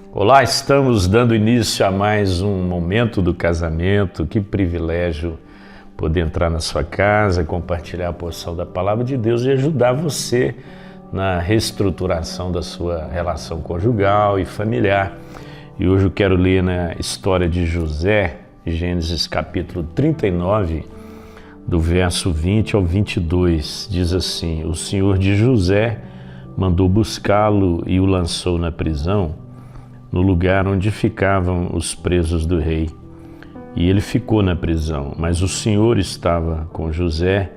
Olá, estamos dando início a mais um momento do casamento. Que privilégio poder entrar na sua casa, compartilhar a porção da palavra de Deus e ajudar você na reestruturação da sua relação conjugal e familiar. E hoje eu quero ler na história de José, Gênesis capítulo 39, do verso 20 ao 22. Diz assim: o Senhor de José mandou buscá-lo e o lançou na prisão, no lugar onde ficavam os presos do rei. E ele ficou na prisão, mas o Senhor estava com José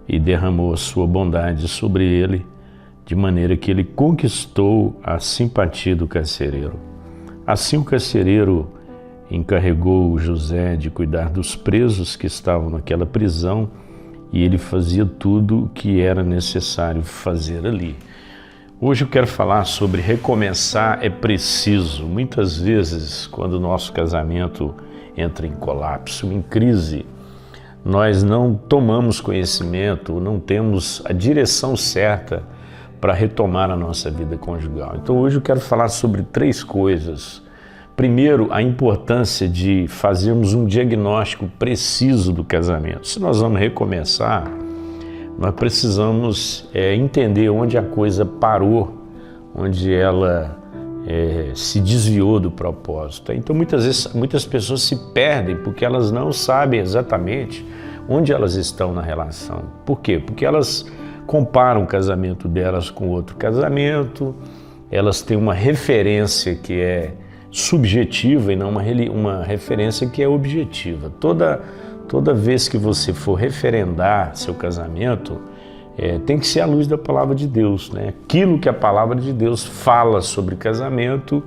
e derramou a sua bondade sobre ele, de maneira que ele conquistou a simpatia do carcereiro. Assim o carcereiro encarregou José de cuidar dos presos que estavam naquela prisão, e ele fazia tudo o que era necessário fazer ali. Hoje eu quero falar sobre recomeçar é preciso. Muitas vezes, quando o nosso casamento entra em colapso, em crise, nós não tomamos conhecimento, não temos a direção certa para retomar a nossa vida conjugal. Então hoje eu quero falar sobre 3 coisas. Primeiro, a importância de fazermos um diagnóstico preciso do casamento. Se nós vamos recomeçar, nós precisamos entender onde a coisa parou, onde ela se desviou do propósito. Então muitas pessoas se perdem porque elas não sabem exatamente onde elas estão na relação. Por quê? Porque elas comparam o casamento delas com outro casamento, elas têm uma referência que é subjetiva e não uma referência que é objetiva. Toda vez que você for referendar seu casamento, tem que ser à luz da palavra de Deus, né? Aquilo que a palavra de Deus fala sobre casamento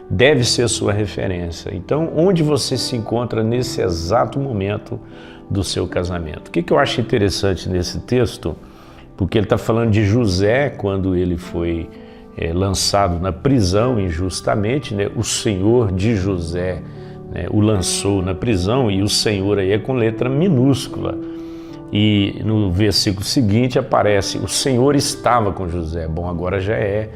deve ser a sua referência. Então, onde você se encontra nesse exato momento do seu casamento? O que eu acho interessante nesse texto? Porque ele está falando de José quando ele foi lançado na prisão injustamente, né? O Senhor de José o lançou na prisão, e o Senhor aí é com letra minúscula. E no versículo seguinte aparece: o Senhor estava com José. Bom, agora já é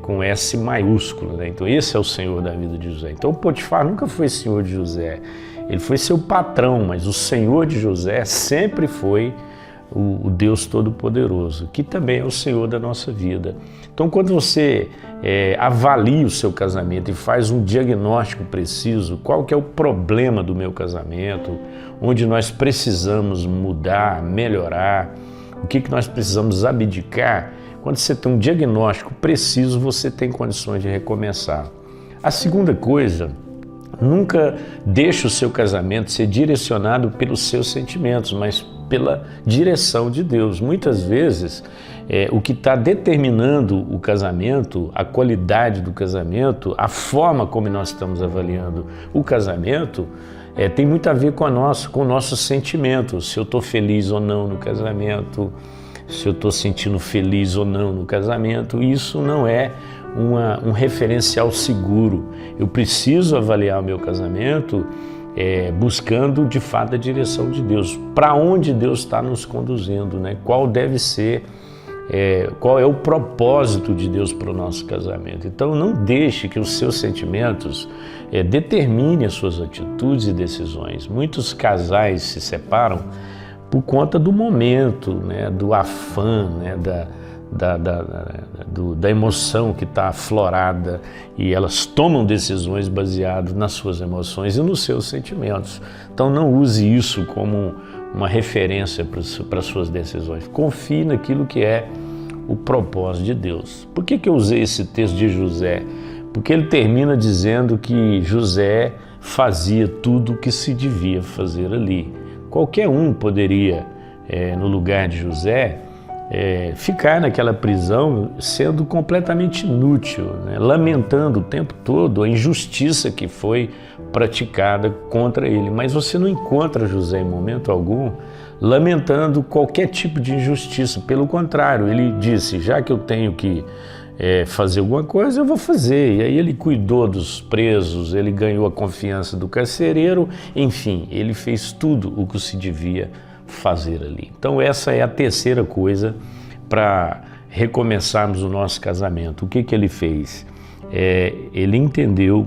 com S maiúsculo, né? Então esse é o Senhor da vida de José. Então Potifar nunca foi Senhor de José, ele foi seu patrão, mas o Senhor de José sempre foi o Deus Todo-Poderoso, que também é o Senhor da nossa vida. Então, quando você avalia o seu casamento e faz um diagnóstico preciso, qual que é o problema do meu casamento, onde nós precisamos mudar, melhorar, o que nós precisamos abdicar, quando você tem um diagnóstico preciso, você tem condições de recomeçar. A segunda coisa: nunca deixe o seu casamento ser direcionado pelos seus sentimentos, mas pela direção de Deus. Muitas vezes, o que está determinando o casamento, a qualidade do casamento, a forma como nós estamos avaliando o casamento, tem muito a ver com o nosso sentimento. Se eu estou feliz ou não no casamento, se eu estou sentindo feliz ou não no casamento, isso não é um referencial seguro. Eu preciso avaliar o meu casamento buscando de fato a direção de Deus, para onde Deus está nos conduzindo, né? Qual deve ser, qual é o propósito de Deus para o nosso casamento. Então não deixe que os seus sentimentos determinem as suas atitudes e decisões. Muitos casais se separam por conta do momento, né? Do afã, né? Da emoção que está aflorada, e elas tomam decisões baseadas nas suas emoções e nos seus sentimentos. Então não use isso como uma referência para as suas decisões. Confie naquilo que é o propósito de Deus. Por que eu usei esse texto de José? Porque ele termina dizendo que José fazia tudo o que se devia fazer ali. Qualquer um poderia, no lugar de José, ficar naquela prisão sendo completamente inútil, né? Lamentando o tempo todo a injustiça que foi praticada contra ele. Mas você não encontra José em momento algum lamentando qualquer tipo de injustiça. Pelo contrário, ele disse: já que eu tenho que fazer alguma coisa, eu vou fazer. E aí ele cuidou dos presos, ele ganhou a confiança do carcereiro, enfim, ele fez tudo o que se devia fazer ali. Então essa é a terceira coisa para recomeçarmos o nosso casamento. O que ele fez? ele entendeu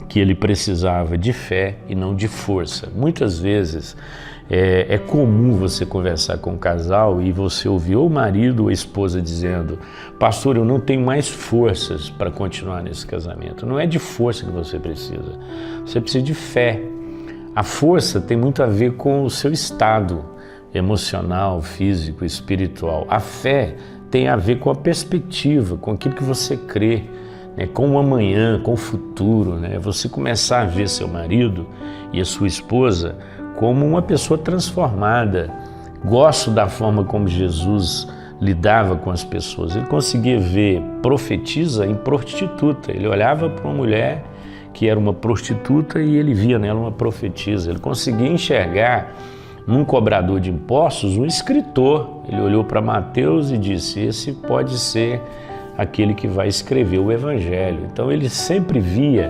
que ele precisava de fé e não de força. Muitas vezes é comum você conversar com um casal e você ouvir ou o marido ou a esposa dizendo: pastor, eu não tenho mais forças para continuar nesse casamento. Não é de força que você precisa de fé. A força tem muito a ver com o seu estado emocional, físico, espiritual. A fé tem a ver com a perspectiva, com aquilo que você crê, né? Com o amanhã, com o futuro, né? Você começar a ver seu marido e a sua esposa como uma pessoa transformada. Gosto da forma como Jesus lidava com as pessoas. Ele conseguia ver profetisa em prostituta. Ele olhava para uma mulher que era uma prostituta e ele via nela uma profetisa. Ele conseguia enxergar num cobrador de impostos um escritor. Ele olhou para Mateus e disse: esse pode ser aquele que vai escrever o Evangelho. Então ele sempre via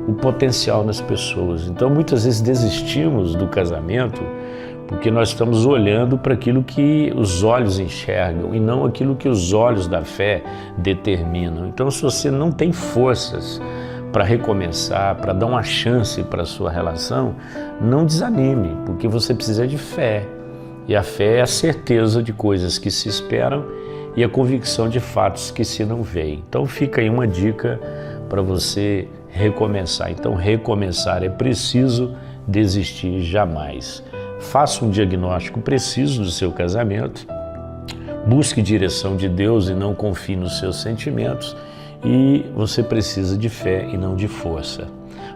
o potencial nas pessoas. Então muitas vezes desistimos do casamento porque nós estamos olhando para aquilo que os olhos enxergam e não aquilo que os olhos da fé determinam. Então, se você não tem forças para recomeçar, para dar uma chance para a sua relação, não desanime, porque você precisa de fé. E a fé é a certeza de coisas que se esperam e a convicção de fatos que se não veem. Então fica aí uma dica para você recomeçar. Então recomeçar é preciso, desistir jamais. Faça um diagnóstico preciso do seu casamento, busque direção de Deus e não confie nos seus sentimentos, e você precisa de fé e não de força.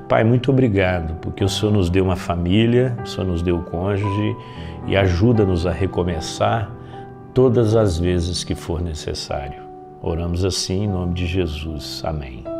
Pai, muito obrigado, porque o Senhor nos deu uma família, o Senhor nos deu o cônjuge e ajuda-nos a recomeçar todas as vezes que for necessário. Oramos assim em nome de Jesus. Amém.